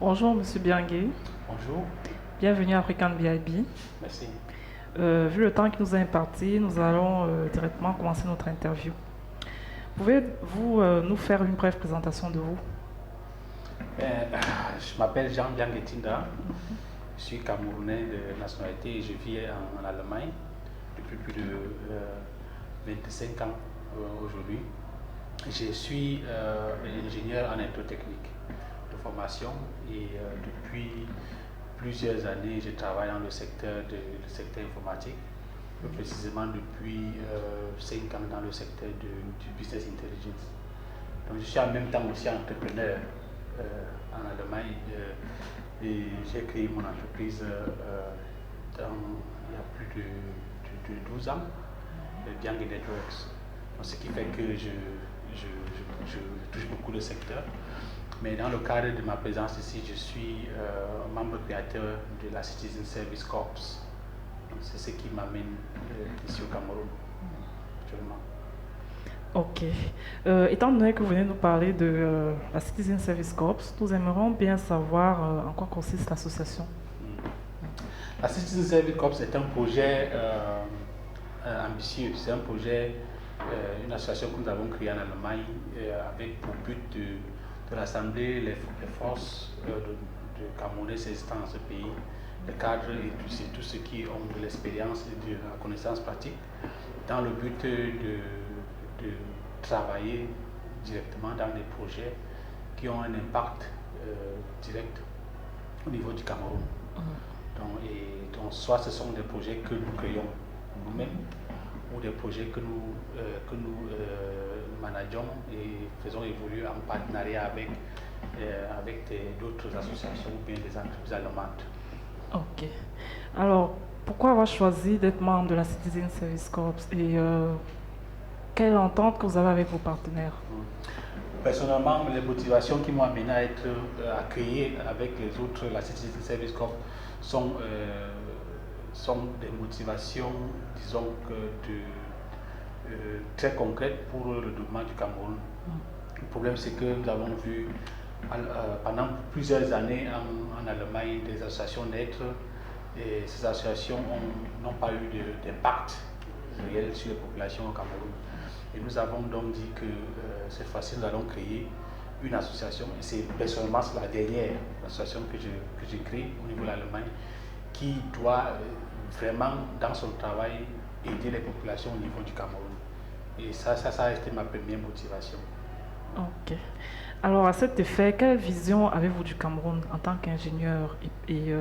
Bonjour Monsieur Biangué, Bonjour, bienvenue à African BIB. merci. Vu le temps qui nous est imparti, nous allons directement commencer notre interview. Pouvez-vous nous faire une brève présentation de vous? Euh, je m'appelle Jean Bianguetinda, je suis Camerounais de nationalité et je vis en Allemagne depuis plus de 25 ans aujourd'hui. Je suis ingénieur en électrotechnique de formation et depuis plusieurs années, je travaille dans le secteur informatique, plus précisément depuis 5 ans dans le secteur du business intelligence. Donc, je suis en même temps aussi entrepreneur en Allemagne et j'ai créé mon entreprise il y a plus de 12 ans, Biangue Networks. Donc, ce qui fait que je touche beaucoup le secteur. Mais dans le cadre de ma présence ici, je suis membre créateur de la Citizen Service Corps. C'est ce qui m'amène ici au Cameroun actuellement. Ok. Étant donné que vous venez nous parler de la Citizen Service Corps, nous aimerions bien savoir en quoi consiste l'association. La Citizen Service Corps est un projet ambitieux. C'est un projet, une association que nous avons créée en Allemagne avec pour but de rassembler les forces de Camerounais existant dans ce pays, les cadres et tous ceux qui ont de l'expérience et de la connaissance pratique, dans le but de travailler directement dans des projets qui ont un impact direct au niveau du Cameroun. Donc, soit ce sont des projets que nous créons nous-mêmes ou des projets que nous manageons et faisons évoluer en partenariat avec d'autres associations ou bien des entreprises allemandes. Ok. Alors, pourquoi avoir choisi d'être membre de la Citizen Service Corps et quelle entente que vous avez avec vos partenaires? Personnellement, les motivations qui m'ont amené à créer avec les autres la Citizen Service Corps sont des motivations, disons très concrètes pour le développement du Cameroun. Le problème, c'est que nous avons vu pendant plusieurs années en Allemagne des associations naître et ces associations n'ont pas eu d'impact réel sur les populations au Cameroun. Et nous avons donc dit que cette fois-ci, nous allons créer une association, et c'est personnellement la dernière association que j'ai créée au niveau de l'Allemagne, qui doit vraiment, dans son travail, aider les populations au niveau du Cameroun. Et ça a été ma première motivation. Ok. Alors, à cet effet, quelle vision avez-vous du Cameroun en tant qu'ingénieur et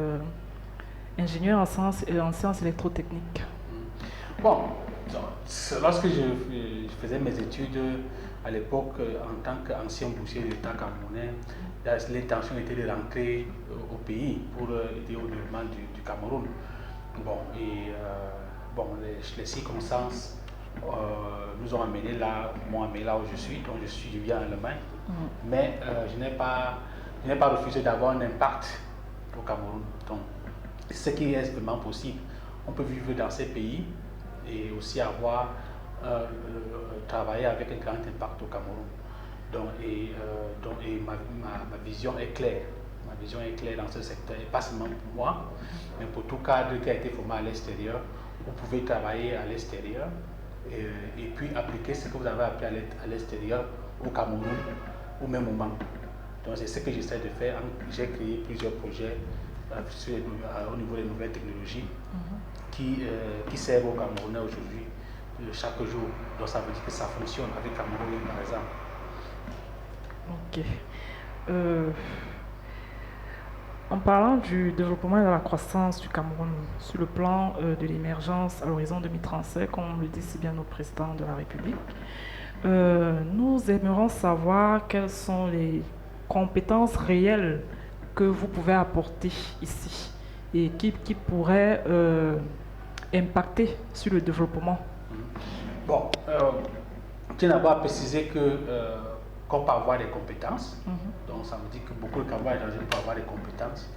ingénieur en sciences électrotechniques? Bon, lorsque je faisais mes études à l'époque en tant qu'ancien boursier de l'État camerounais, l'intention était de rentrer au pays pour aider au développement du Cameroun. Bon, et les circonstances m'ont amené là où je suis, donc je vis en Allemagne, mais je n'ai pas refusé d'avoir un impact au Cameroun. Donc, ce qui est vraiment possible. On peut vivre dans ces pays et aussi travailler avec un grand impact au Cameroun. Ma vision est claire. Ma vision est claire dans ce secteur, et pas seulement pour moi, mais pour tout cadre qui a été formé à l'extérieur. Vous pouvez travailler à l'extérieur et puis appliquer ce que vous avez appris à l'extérieur au Cameroun au même moment. Donc c'est ce que j'essaie de faire. J'ai créé plusieurs projets au niveau des nouvelles technologies qui servent aux Camerounais aujourd'hui chaque jour. Donc ça veut dire que ça fonctionne avec Cameroun par exemple. Ok. En parlant du développement et de la croissance du Cameroun sur le plan de l'émergence à l'horizon 2035, comme le dit si bien notre président de la République, nous aimerions savoir quelles sont les compétences réelles que vous pouvez apporter ici et qui pourraient impacter sur le développement. Bon, je tiens d'abord à préciser qu'on peut avoir des compétences. Donc ça veut dire que beaucoup de Camerounais peuvent avoir des compétences.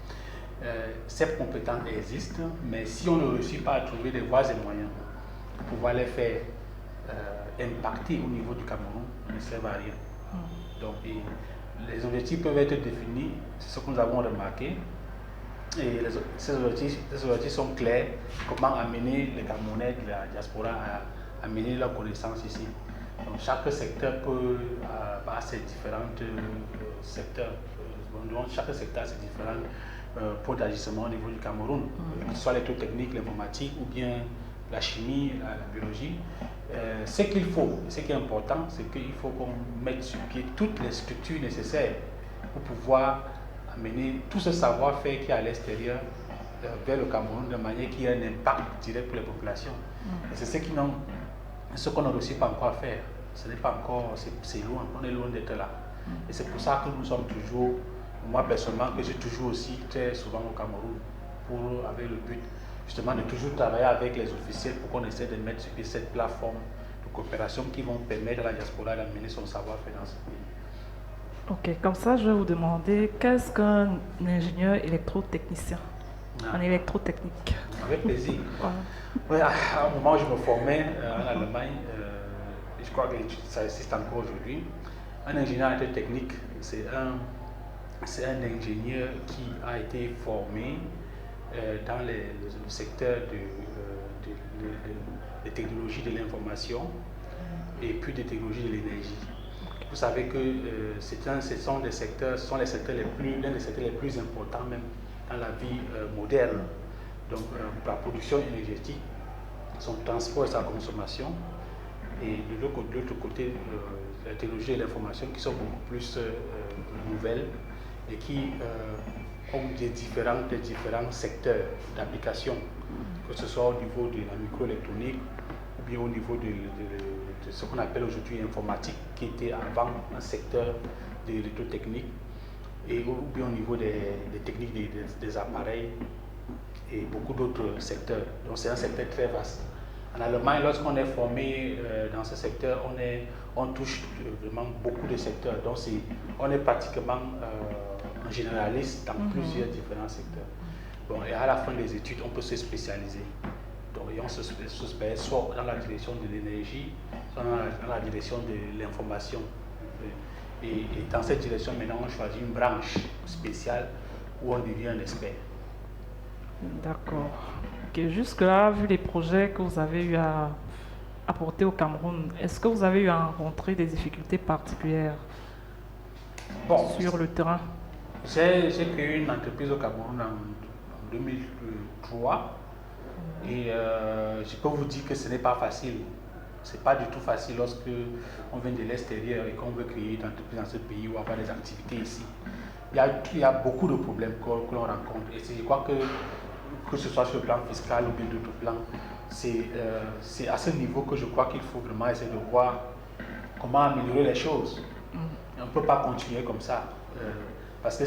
Ces compétences existent, mais si on ne réussit pas à trouver des voies et moyens pour pouvoir les faire impacter au niveau du Cameroun, ne servent à rien. Donc, les objectifs peuvent être définis, c'est ce que nous avons remarqué. Et ces objectifs sont clairs. Comment amener les Camerounais de la diaspora à amener leurs connaissances ici. Donc chaque secteur peut avoir ses différents secteurs. Donc chaque secteur a ses différents pôles d'agissement au niveau du Cameroun, que ce soit l'électrotechnique, l'informatique ou bien la chimie, la biologie. Ce qu'il faut, ce qui est important, c'est qu'il faut qu'on mette sur pied toutes les structures nécessaires pour pouvoir amener tout ce savoir-faire qui est à l'extérieur vers le Cameroun de manière qui a un impact direct pour les populations. Et c'est ce qu'on n'a réussi pas encore à faire. Ce n'est pas encore, c'est loin, on est loin d'être là. Et c'est pour ça que nous sommes toujours, moi personnellement, que je suis toujours aussi très souvent au Cameroun, avec le but justement de toujours travailler avec les officiels pour qu'on essaie de mettre sur pied cette plateforme de coopération qui vont permettre à la diaspora d'amener son savoir-faire dans ce pays. Ok, comme ça, je vais vous demander, qu'est-ce qu'un ingénieur électrotechnicien, en électrotechnique? Avec plaisir. Ouais, à un moment où je me formais en Allemagne, je crois que ça existe encore aujourd'hui, un ingénieur électrotechnique, c'est un ingénieur qui a été formé dans le secteur des technologies de l'information et puis des technologies de l'énergie. Vous savez que ce sont les secteurs l'un des secteurs les plus importants même dans la vie moderne. Donc pour la production énergétique, son transport et sa consommation, et de l'autre côté, la technologie de l'information qui sont beaucoup plus nouvelles et qui ont des différents secteurs d'application, que ce soit au niveau de la microélectronique ou bien au niveau de ce qu'on appelle aujourd'hui informatique, qui était avant un secteur de l'électrotechnique, ou bien au niveau des techniques des appareils et beaucoup d'autres secteurs. Donc c'est un secteur très vaste. En Allemagne, lorsqu'on est formé dans ce secteur, on touche vraiment beaucoup de secteurs. Donc on est pratiquement un généraliste dans plusieurs différents secteurs. Bon, et à la fin des études, on peut se spécialiser. Donc on se spécialise soit dans la direction de l'énergie, soit dans la direction de l'information. Et dans cette direction, maintenant, on choisit une branche spéciale où on devient un expert. D'accord. Okay, jusque-là, vu les projets que vous avez eu à apporter au Cameroun, est-ce que vous avez eu à rencontrer des difficultés particulières sur le terrain? J'ai créé une entreprise au Cameroun en 2003 et je peux vous dire que ce n'est pas facile. Ce n'est pas du tout facile lorsque on vient de l'extérieur et qu'on veut créer une entreprise dans ce pays ou avoir des activités ici. Il y a beaucoup de problèmes que l'on rencontre et je crois que ce soit sur le plan fiscal ou bien d'autres plans, c'est à ce niveau que je crois qu'il faut vraiment essayer de voir comment améliorer les choses. On ne peut pas continuer comme ça, parce que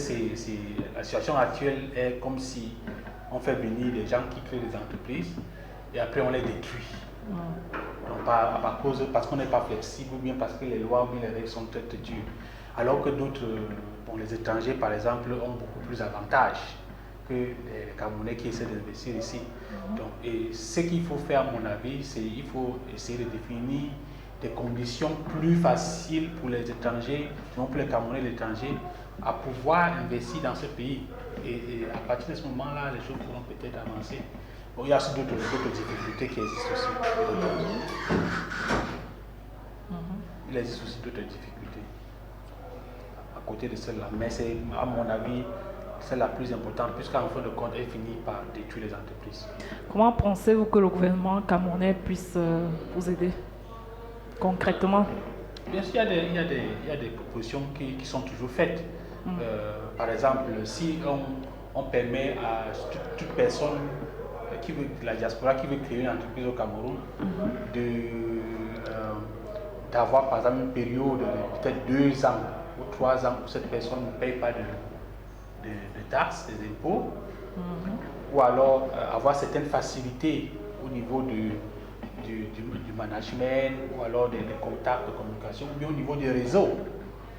la situation actuelle est comme si on fait venir des gens qui créent des entreprises et après on les détruit. Donc parce qu'on n'est pas flexible ou bien parce que les lois ou bien les règles sont très, très dures. Alors que d'autres, les étrangers par exemple, ont beaucoup plus d'avantages que les Camerounais qui essaient d'investir ici. Donc, et ce qu'il faut faire, à mon avis, c'est qu'il faut essayer de définir des conditions plus faciles pour les étrangers, non pour les Camerounais et les étrangers, à pouvoir investir dans ce pays. Et à partir de ce moment-là, les choses pourront peut-être avancer. Bon, il y a aussi d'autres difficultés qui existent aussi. Il existe aussi d'autres difficultés à côté de celle-là. Mais c'est, à mon avis, c'est la plus importante, puisqu'en fin de compte, elle finit par détruire les entreprises. Comment pensez-vous que le gouvernement camerounais puisse vous aider concrètement? Bien sûr, il y a des propositions qui sont toujours faites. Par exemple, si on permet à toute personne de la diaspora qui veut créer une entreprise au Cameroun d'avoir par exemple une période de peut-être 2 ans ou 3 ans où cette personne ne paye pas de taxes, des impôts, ou alors avoir certaines facilités au niveau du management, ou alors des contacts de communication, ou bien au niveau des réseaux,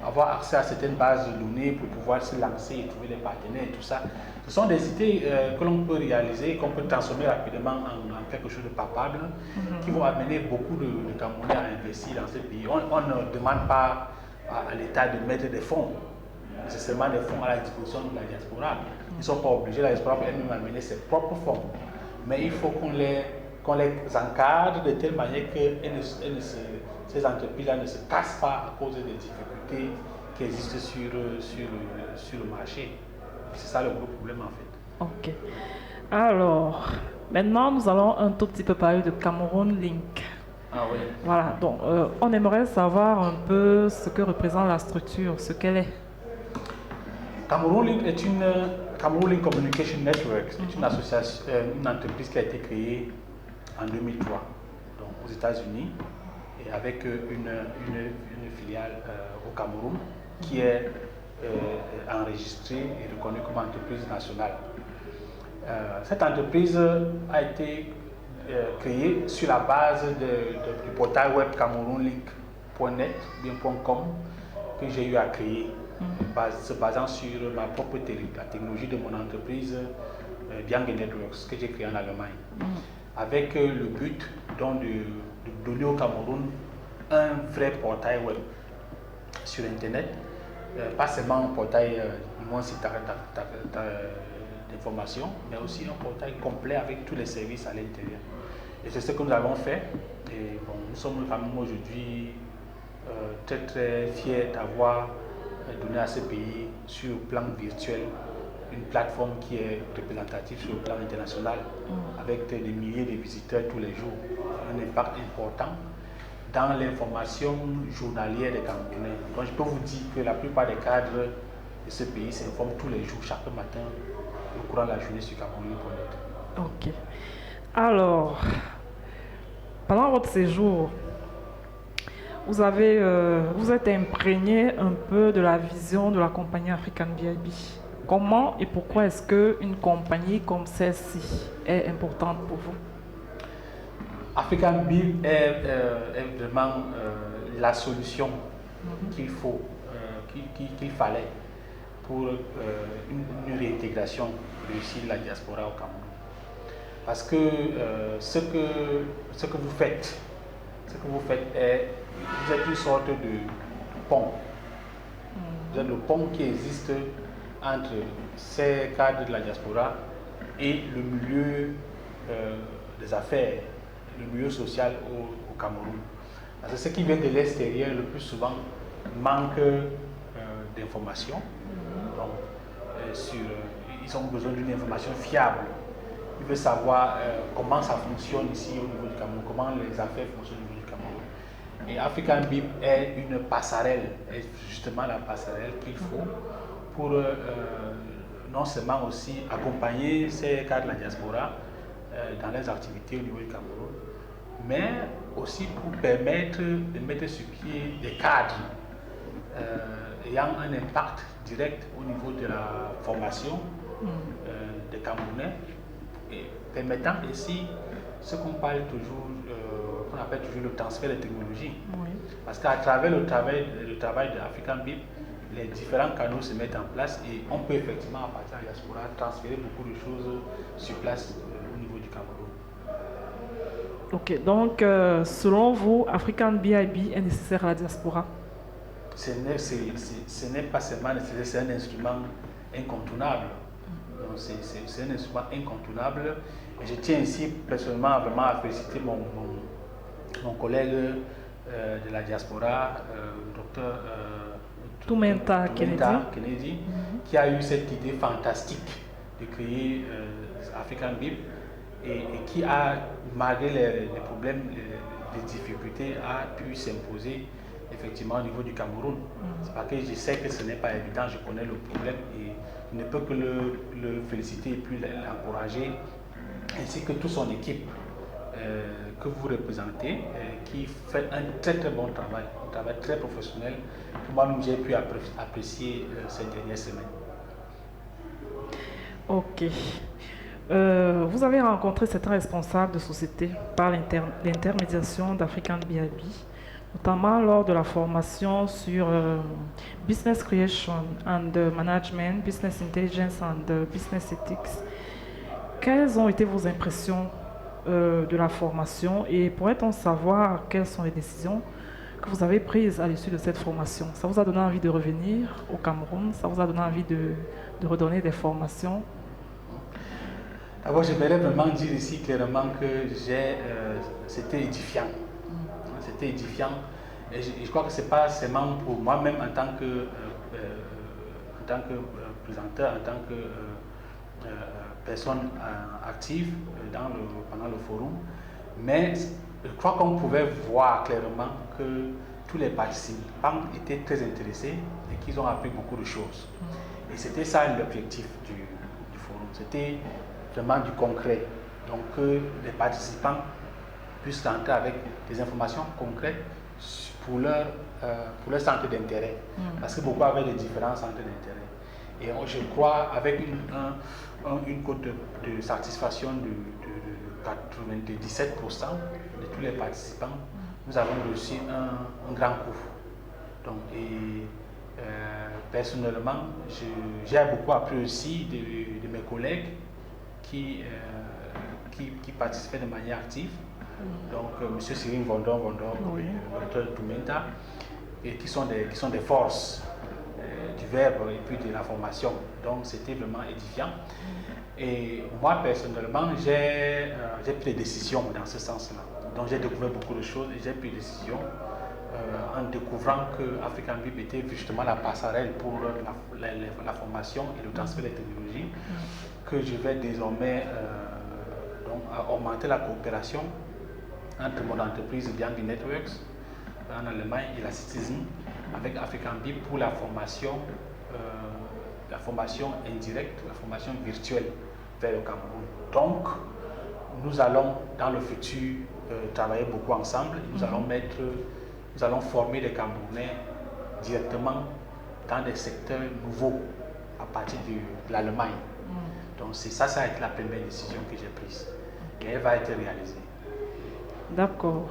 avoir accès à certaines bases de données pour pouvoir se lancer et trouver des partenaires et tout ça. Ce sont des idées que l'on peut réaliser, qu'on peut transformer rapidement en quelque chose de palpable, qui vont amener beaucoup de Camerounais à investir dans ce pays. On ne demande pas à l'État de mettre des fonds. nécessairement des fonds à la disposition de la diaspora. Ils ne sont pas obligés, la diaspora peut elle-même amener ses propres fonds. Mais il faut qu'on les encadre de telle manière que ces entreprises-là ne se cassent pas à cause des difficultés qui existent sur le marché. C'est ça le gros problème en fait. Ok. Alors, maintenant nous allons un tout petit peu parler de Cameroon Link. Ah oui. Voilà, donc on aimerait savoir un peu ce que représente la structure, ce qu'elle est. Cameroon Link est Cameroon Link Communication Network. C'est une association, une entreprise qui a été créée en 2003, donc aux États-Unis, et avec une filiale au Cameroun qui est enregistrée et reconnue comme entreprise nationale. Cette entreprise a été créée sur la base du portail web cameroonlink.net, bien .com, que j'ai eu à créer, se basant sur ma propre la technologie de mon entreprise Biange Networks, que j'ai créée en Allemagne, avec le but donc, de donner au Cameroun un vrai portail web sur Internet, pas seulement un portail d'information, mais aussi un portail complet avec tous les services à l'intérieur. Et c'est ce que nous avons fait. Et bon, nous sommes quand même aujourd'hui très très fiers d'avoir donné à ce pays sur le plan virtuel une plateforme qui est représentative sur le plan international, avec des milliers de visiteurs tous les jours, un impact important dans l'information journalière des Camerounais. Donc je peux vous dire que la plupart des cadres de ce pays s'informent tous les jours, chaque matin, au courant de la journée sur camerounais.net. Ok. Alors, pendant votre séjour, vous êtes imprégné un peu de la vision de la compagnie African BIB. Comment et pourquoi est-ce qu'une compagnie comme celle-ci est importante pour vous? African BIB est vraiment la solution qu'il fallait pour une réintégration réussie de la diaspora au Cameroun. Parce que ce que vous faites est, vous êtes une sorte de pont. Vous êtes le pont qui existe entre ces cadres de la diaspora et le milieu des affaires, le milieu social au Cameroun. Parce que ce qui vient de l'extérieur, le plus souvent, manque d'informations. Donc, ils ont besoin d'une information fiable. Ils veulent savoir comment ça fonctionne ici au niveau du Cameroun, comment les affaires fonctionnent au niveau du Cameroun. Et African BIB est une passerelle, est justement la passerelle qu'il faut pour non seulement aussi accompagner ces cadres de la diaspora dans leurs activités au niveau du Cameroun, mais aussi pour permettre de mettre sur pied des cadres ayant un impact direct au niveau de la formation des Camerounais, et permettant ainsi ce qu'on parle toujours, qu'on appelle toujours le transfert de technologie. Oui. Parce qu'à travers le travail de African BIB, les différents canaux se mettent en place et on peut effectivement, à partir de la diaspora, transférer beaucoup de choses sur place au niveau du Cameroun. Ok, donc selon vous, African BIB est nécessaire à la diaspora? Ce n'est pas seulement nécessaire, c'est un instrument incontournable. C'est un instrument incontournable. Et je tiens ici personnellement vraiment à féliciter mon collègue de la diaspora, docteur Toumenta Kennedy, qui a eu cette idée fantastique de créer African BIB et qui a, malgré les problèmes, les difficultés, a pu s'imposer effectivement au niveau du Cameroun. C'est parce que je sais que ce n'est pas évident, je connais le problème et je ne peux que le féliciter et puis l'encourager, ainsi que toute son équipe que vous représentez, qui fait un très très bon travail, un travail très professionnel que moi-même j'ai pu apprécier ces dernières semaines. Ok. Vous avez rencontré certains responsables de société par l'intermédiation d'African BIB, notamment lors de la formation sur Business Creation and Management, Business Intelligence and Business Ethics. Quelles ont été vos impressions de la formation et pourrait-on savoir quelles sont les décisions que vous avez prises à l'issue de cette formation? Ça vous a donné envie de revenir au Cameroun? Ça vous a donné envie de redonner des formations? D'abord, j'aimerais vraiment dire ici clairement que c'était édifiant. C'était édifiant. Et je crois que ce n'est pas seulement pour moi-même en tant que présenteur, en tant que personne active pendant le forum, mais je crois qu'on pouvait voir clairement que tous les participants étaient très intéressés et qu'ils ont appris beaucoup de choses. Et c'était ça l'objectif du forum. C'était vraiment du concret. Donc que les participants puissent rentrer avec des informations concrètes pour leur centre d'intérêt. Parce que beaucoup avaient des différents centres d'intérêt. Et je crois avec une cote de satisfaction de 97% de tous les participants, nous avons reçu un grand coup. Donc, personnellement, j'ai beaucoup appris aussi de mes collègues qui participaient de manière active. Donc, M. Cyril Vondon, Oui. Dr Toumenta, et qui sont des forces du verbe et puis de la formation. Donc, c'était vraiment édifiant. Et moi, personnellement, j'ai pris des décisions dans ce sens-là. Donc, j'ai découvert beaucoup de choses et j'ai pris des décisions en découvrant que African BIP était justement la passerelle pour la formation et le transfert des technologies, que je vais désormais donc, augmenter la coopération entre mon entreprise Bianchi Networks en Allemagne et la Citizen avec African BIP pour la formation indirecte, la formation virtuelle vers le Cameroun. Donc, nous allons dans le futur travailler beaucoup ensemble. Nous allons former les Camerounais directement dans des secteurs nouveaux à partir de l'Allemagne. Donc, ça a été la première décision que j'ai prise. Et elle va être réalisée. D'accord.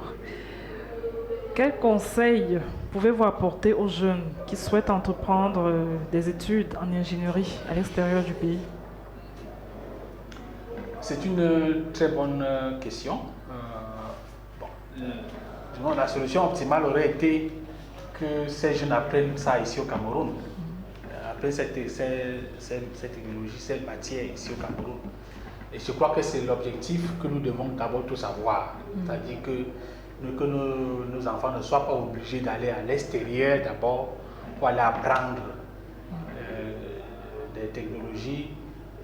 Quels conseils pouvez-vous apporter aux jeunes qui souhaitent entreprendre des études en ingénierie à l'extérieur du pays? C'est une très bonne question. La solution optimale aurait été que ces jeunes apprennent ça ici au Cameroun. Apprennent cette technologie, cette matière ici au Cameroun. Et je crois que c'est l'objectif que nous devons d'abord tous avoir. C'est-à-dire que nos enfants ne soient pas obligés d'aller à l'extérieur d'abord pour aller apprendre des technologies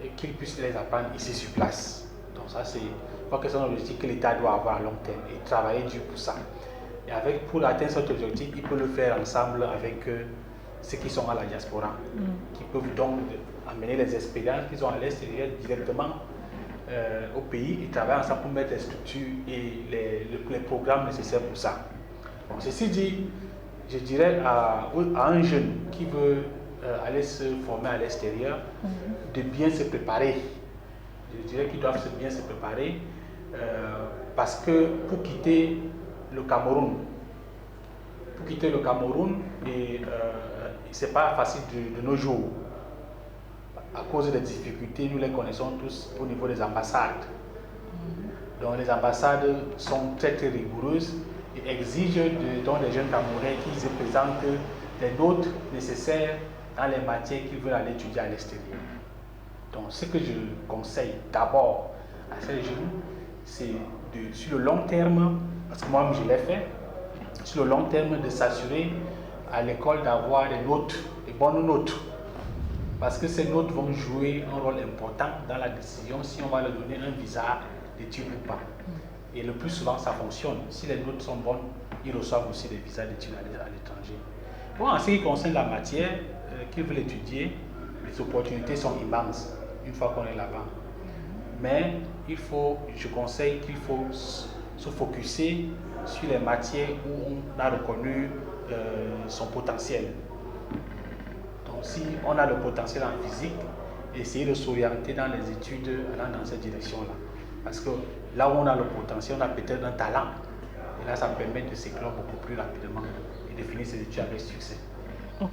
et qu'ils puissent les apprendre ici sur place. Donc ça, je crois que c'est un objectif que l'État doit avoir à long terme et travailler dur pour ça. Et pour atteindre cet objectif, il peut le faire ensemble avec ceux qui sont à la diaspora, qui peuvent donc amener les expériences qu'ils ont à l'extérieur directement au pays et travailler ensemble pour mettre les structures et les programmes nécessaires pour ça. Bon, ceci dit, je dirais à un jeune qui veut aller se former à l'extérieur de bien se préparer. Je dirais qu'ils doivent bien se préparer parce que pour quitter le Cameroun, c'est pas facile de nos jours. À cause des difficultés, nous les connaissons tous au niveau des ambassades. Donc les ambassades sont très très rigoureuses et exigent des jeunes Camerounais qu'ils présentent les notes nécessaires dans les matières qu'ils veulent aller étudier à l'extérieur. Donc ce que je conseille d'abord à ces jeunes, c'est sur le long terme, parce que moi je l'ai fait, sur le long terme de s'assurer à l'école d'avoir des bonnes notes. Parce que ces notes vont jouer un rôle important dans la décision si on va leur donner un visa d'études ou pas. Et le plus souvent, ça fonctionne. Si les notes sont bonnes, ils reçoivent aussi des visas d'études à l'étranger. Bon, en ce qui concerne la matière qu'ils veulent étudier, les opportunités sont immenses une fois qu'on est là-bas. Mais je conseille qu'il faut se focuser sur les matières où on a reconnu son potentiel. Donc si on a le potentiel en physique, essayer de s'orienter dans les études allant dans cette direction-là. Parce que là où on a le potentiel, on a peut-être un talent. Et là, ça permet de s'éclore beaucoup plus rapidement et de finir ses études avec succès. Ok.